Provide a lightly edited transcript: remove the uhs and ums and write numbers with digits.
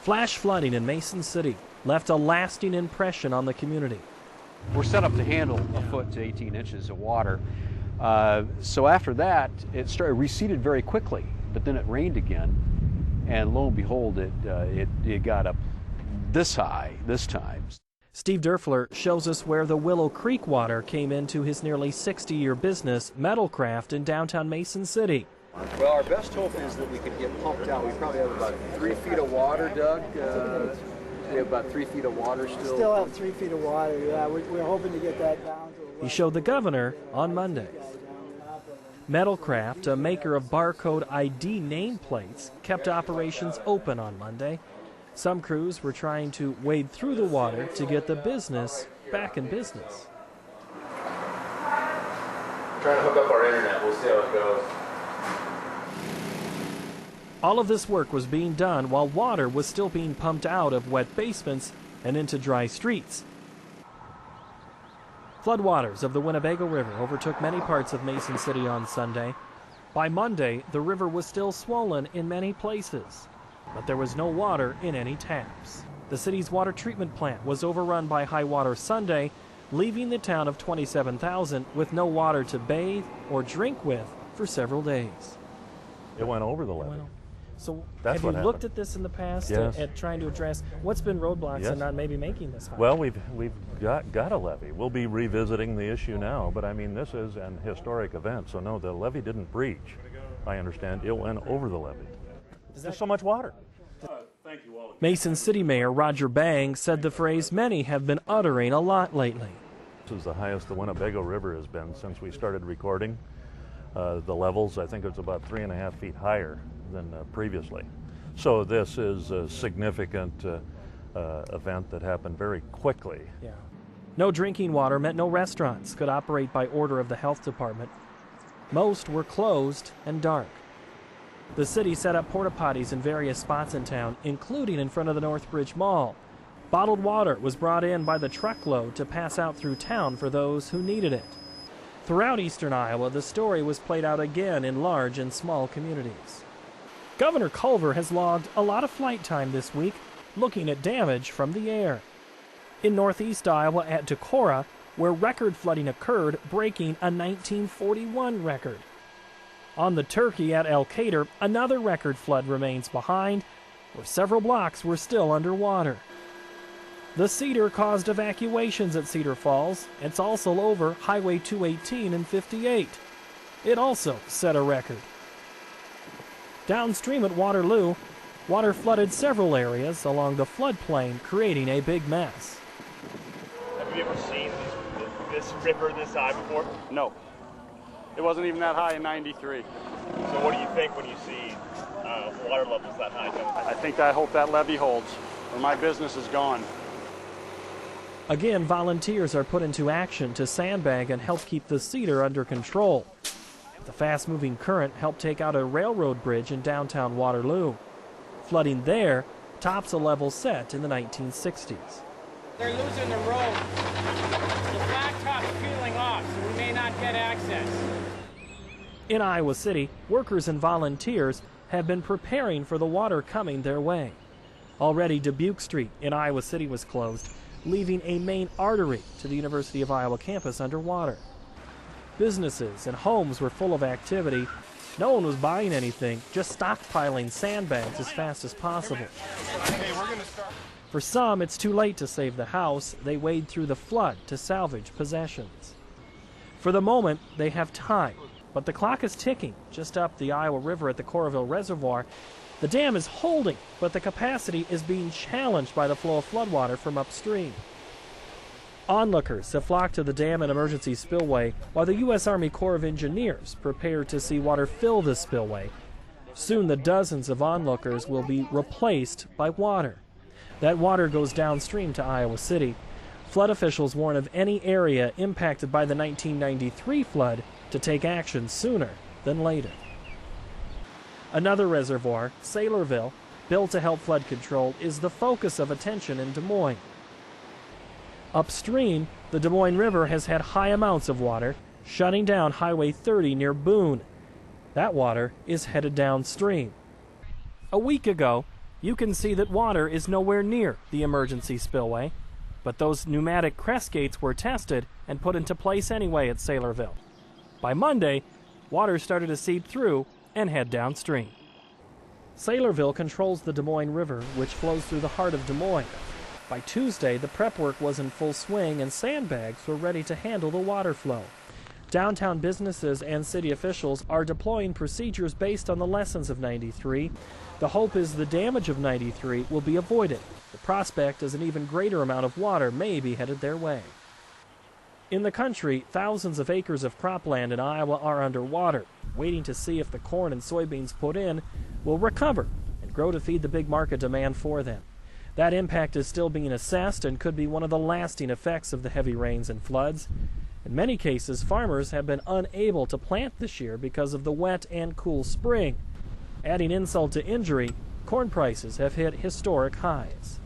Flash flooding in Mason City left a lasting impression on the community. We're set up to handle a foot to 18 inches of water. So after that, it receded very quickly, but then it rained again, and lo and behold, it got up this high this time. Steve Derfler shows us where the Willow Creek water came into his nearly 60-year business, Metalcraft, in downtown Mason City. Well, our best hope is that we could get pumped out. We probably have about 3 feet of water, Doug. We have about 3 feet of water still. Still have 3 feet of water, yeah. We're hoping to get that down to He showed the governor on Monday. Metalcraft, a maker of barcode ID nameplates, kept operations open on Monday. Some crews were trying to wade through the water to get the business back in business. Trying to hook up our internet. We'll see how it goes. All of this work was being done while water was still being pumped out of wet basements and into dry streets. Floodwaters of the Winnebago River overtook many parts of Mason City on Sunday. By Monday, the river was still swollen in many places, but there was no water in any taps. The city's water treatment plant was overrun by high water Sunday, leaving the town of 27,000 with no water to bathe or drink with for several days. It went over the levee. So That's have you what looked happened. at this in the past Yes. at trying to address what's been roadblocks Yes. and not maybe making this high? Well, we've got a levee. We'll be revisiting the issue now, but I mean, this is an historic event, so no, the levee didn't breach. I understand it went over the levee. There's so much water. Mason City Mayor Roger Bang said the phrase many have been uttering a lot lately. This is the highest the Winnebago River has been since we started recording. The levels, I think it's about 3.5 feet higher than previously. So this is a significant event that happened very quickly. Yeah. No drinking water meant no restaurants could operate by order of the health department. Most were closed and dark. The city set up porta potties in various spots in town, including in front of the Northbridge Mall. Bottled water was brought in by the truckload to pass out through town for those who needed it. Throughout eastern Iowa, the story was played out again in large and small communities. Governor Culver has logged a lot of flight time this week looking at damage from the air. In northeast Iowa at Decorah, where record flooding occurred, breaking a 1941 record. On the Turkey at Elkader, another record flood remains behind, where several blocks were still underwater. The Cedar caused evacuations at Cedar Falls. It's also over Highway 218 and 58. It also set a record. Downstream at Waterloo, water flooded several areas along the floodplain, creating a big mess. Have you ever seen this river this high before? No. It wasn't even that high in '93. So what do you think when you see water levels that high? I hope that levee holds, or my business is gone. Again, volunteers are put into action to sandbag and help keep the Cedar under control. The fast-moving current helped take out a railroad bridge in downtown Waterloo. Flooding there tops a level set in the 1960s. They're losing the road. The blacktop's peeling off, so we may not get access. In Iowa City, workers and volunteers have been preparing for the water coming their way. Already, Dubuque Street in Iowa City was closed, leaving a main artery to the University of Iowa campus underwater. Businesses and homes were full of activity. No one was buying anything, just stockpiling sandbags as fast as possible. For some, it's too late to save the house. They wade through the flood to salvage possessions. For the moment, they have time, but the clock is ticking just up the Iowa River at the Coralville Reservoir. The dam is holding, but the capacity is being challenged by the flow of floodwater from upstream. Onlookers have flocked to the dam and emergency spillway, while the U.S. Army Corps of Engineers prepare to see water fill the spillway. Soon the dozens of onlookers will be replaced by water. That water goes downstream to Iowa City. Flood officials warn of any area impacted by the 1993 flood to take action sooner than later. Another reservoir, Saylorville, built to help flood control, is the focus of attention in Des Moines. Upstream, the Des Moines River has had high amounts of water, shutting down Highway 30 near Boone. That water is headed downstream. A week ago, You can see that water is nowhere near the emergency spillway, but those pneumatic crest gates were tested and put into place anyway at Saylorville. By Monday, water started to seep through and head downstream. Saylorville controls the Des Moines River, which flows through the heart of Des Moines. By Tuesday, the prep work was in full swing and sandbags were ready to handle the water flow. Downtown businesses and city officials are deploying procedures based on the lessons of 93. The hope is the damage of 93 will be avoided. The prospect is an even greater amount of water may be headed their way. In the country, thousands of acres of cropland in Iowa are underwater, waiting to see if the corn and soybeans put in will recover and grow to feed the big market demand for them. That impact is still being assessed and could be one of the lasting effects of the heavy rains and floods. In many cases, farmers have been unable to plant this year because of the wet and cool spring. Adding insult to injury, corn prices have hit historic highs.